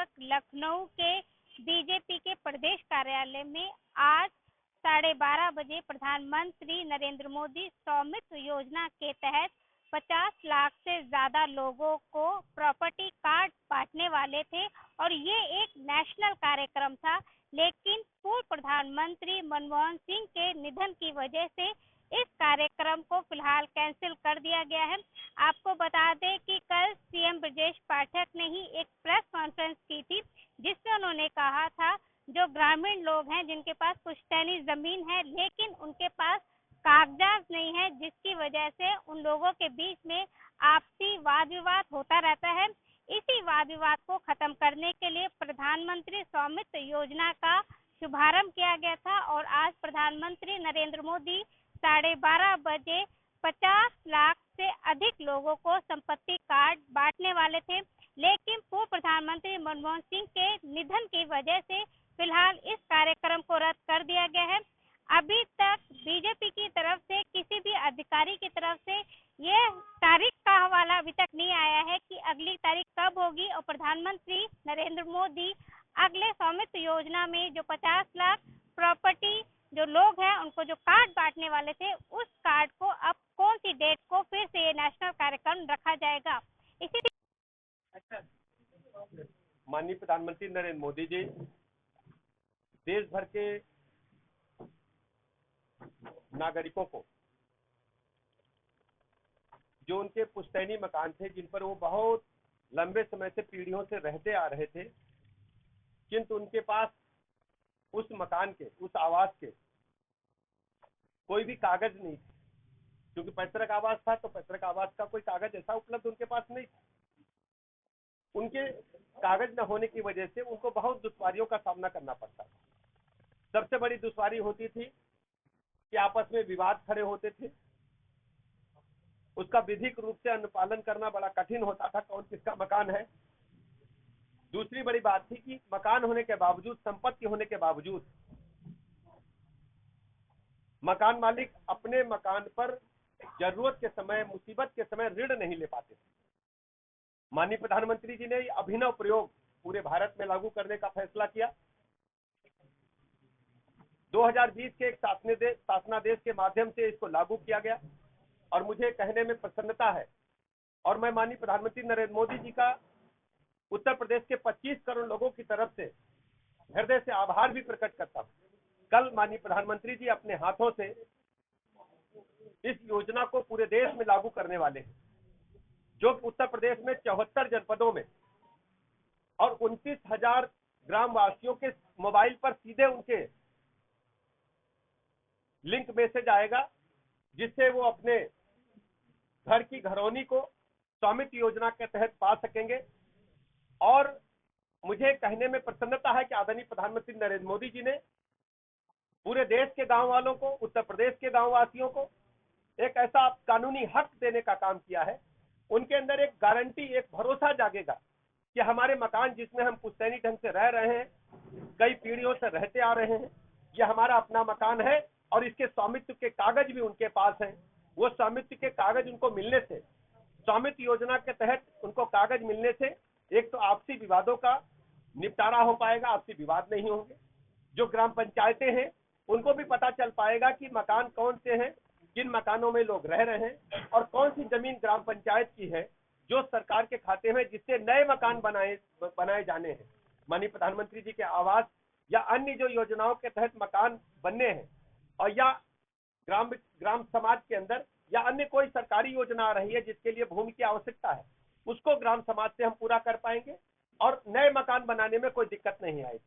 पूर्वक लखनऊ के बीजेपी के प्रदेश कार्यालय में आज 12:30 बजे प्रधानमंत्री नरेंद्र मोदी स्वामित्व योजना के तहत 50 लाख से ज्यादा लोगों को प्रॉपर्टी कार्ड बांटने वाले थे और ये एक नेशनल कार्यक्रम था। लेकिन पूर्व प्रधानमंत्री मनमोहन सिंह के निधन की वजह से इस कार्यक्रम को फिलहाल कैंसिल कर दिया गया है। आपको बता दें कि कल सीएम ब्रजेश पाठक ने ही एक प्रेस कॉन्फ्रेंस की थी, जिसमें उन्होंने कहा था जो ग्रामीण लोग हैं जिनके पास पुश्तैनी जमीन है लेकिन उनके पास कागजात नहीं है, जिसकी वजह से उन लोगों के बीच में आपसी वाद विवाद होता रहता है। इसी वाद विवाद को खत्म करने के लिए प्रधानमंत्री स्वामित्व योजना का शुभारंभ किया गया था और आज प्रधानमंत्री नरेंद्र मोदी 12:30 बजे 50 लाख से अधिक लोगों को संपत्ति कार्ड बांटने वाले थे। लेकिन पूर्व प्रधानमंत्री मनमोहन सिंह के निधन की वजह से फिलहाल इस कार्यक्रम को रद्द कर दिया गया है। अभी तक बीजेपी की तरफ से किसी भी अधिकारी की तरफ से ये तारीख का हवाला अभी तक नहीं आया है कि अगली तारीख कब होगी और प्रधानमंत्री नरेंद्र मोदी अगले स्वामित्व योजना में जो 50 लाख प्रॉपर्टी जो लोग हैं उनको जो कार्ड बांटने वाले थे उस कार्ड को अब कौन सी डेट को फिर से ये नेशनल कार्यक्रम रखा जाएगा। इसी माननीय प्रधानमंत्री नरेंद्र मोदी जी देश भर के नागरिकों को जो उनके पुश्तैनी मकान थे जिन पर वो बहुत लंबे समय से पीढ़ियों से रहते आ रहे थे, किंतु उनके पास उस मकान के उस आवास के कोई भी कागज नहीं थे, क्योंकि पैतृक आवास था तो पैतृक आवास का कोई कागज ऐसा उपलब्ध उनके पास नहीं था। उनके कागज न होने की वजह से उनको बहुत दुश्वारियों का सामना करना पड़ता था। सबसे बड़ी दुश्वारी होती थी कि आपस में विवाद खड़े होते थे, उसका विधिक रूप से अनुपालन करना बड़ा कठिन होता था, कौन किसका मकान है। दूसरी बड़ी बात थी कि मकान होने के बावजूद, संपत्ति होने के बावजूद मकान मालिक अपने मकान पर जरूरत के समय, मुसीबत के समय ऋण नहीं ले पाते थे। माननीय प्रधानमंत्री जी ने अभिनव प्रयोग पूरे भारत में लागू करने का फैसला किया। 2020 के एक शासनादेश के माध्यम से इसको लागू किया गया और मुझे कहने में प्रसन्नता है और मैं माननीय प्रधानमंत्री नरेंद्र मोदी जी का उत्तर प्रदेश के 25 करोड़ लोगों की तरफ से हृदय से आभार भी प्रकट करता हूं। कल माननीय प्रधानमंत्री जी अपने हाथों से इस योजना को पूरे देश में लागू करने वाले हैं, जो उत्तर प्रदेश में 74 जनपदों में और 29,000 ग्राम वासियों के मोबाइल पर सीधे उनके लिंक मैसेज आएगा, जिससे वो अपने घर की घरौनी को स्वामित्व योजना के तहत पा सकेंगे। और मुझे कहने में प्रसन्नता है कि आदरणीय प्रधानमंत्री नरेंद्र मोदी जी ने पूरे देश के गांव वालों को, उत्तर प्रदेश के गांव वासियों को एक ऐसा कानूनी हक देने का काम किया है। उनके अंदर एक गारंटी, एक भरोसा जागेगा कि हमारे मकान जिसमें हम पुश्तैनी ढंग से रह रहे हैं, कई पीढ़ियों से रहते आ रहे हैं, यह हमारा अपना मकान है और इसके स्वामित्व के कागज भी उनके पास हैं। वो स्वामित्व के कागज उनको मिलने से, स्वामित्व योजना के तहत उनको कागज मिलने से एक तो आपसी विवादों का निपटारा हो पाएगा, आपसी विवाद नहीं होंगे। जो ग्राम पंचायतें हैं उनको भी पता चल पाएगा कि मकान कौन से हैं, किन मकानों में लोग रह रहे हैं और कौन सी जमीन ग्राम पंचायत की है जो सरकार के खाते में, जिससे नए मकान बनाए जाने हैं। माननीय प्रधानमंत्री जी के आवास या अन्य जो योजनाओं के तहत मकान बनने हैं और या ग्राम समाज के अंदर या अन्य कोई सरकारी योजना आ रही है जिसके लिए भूमि की आवश्यकता है, उसको ग्राम समाज से हम पूरा कर पाएंगे और नए मकान बनाने में कोई दिक्कत नहीं आएगी।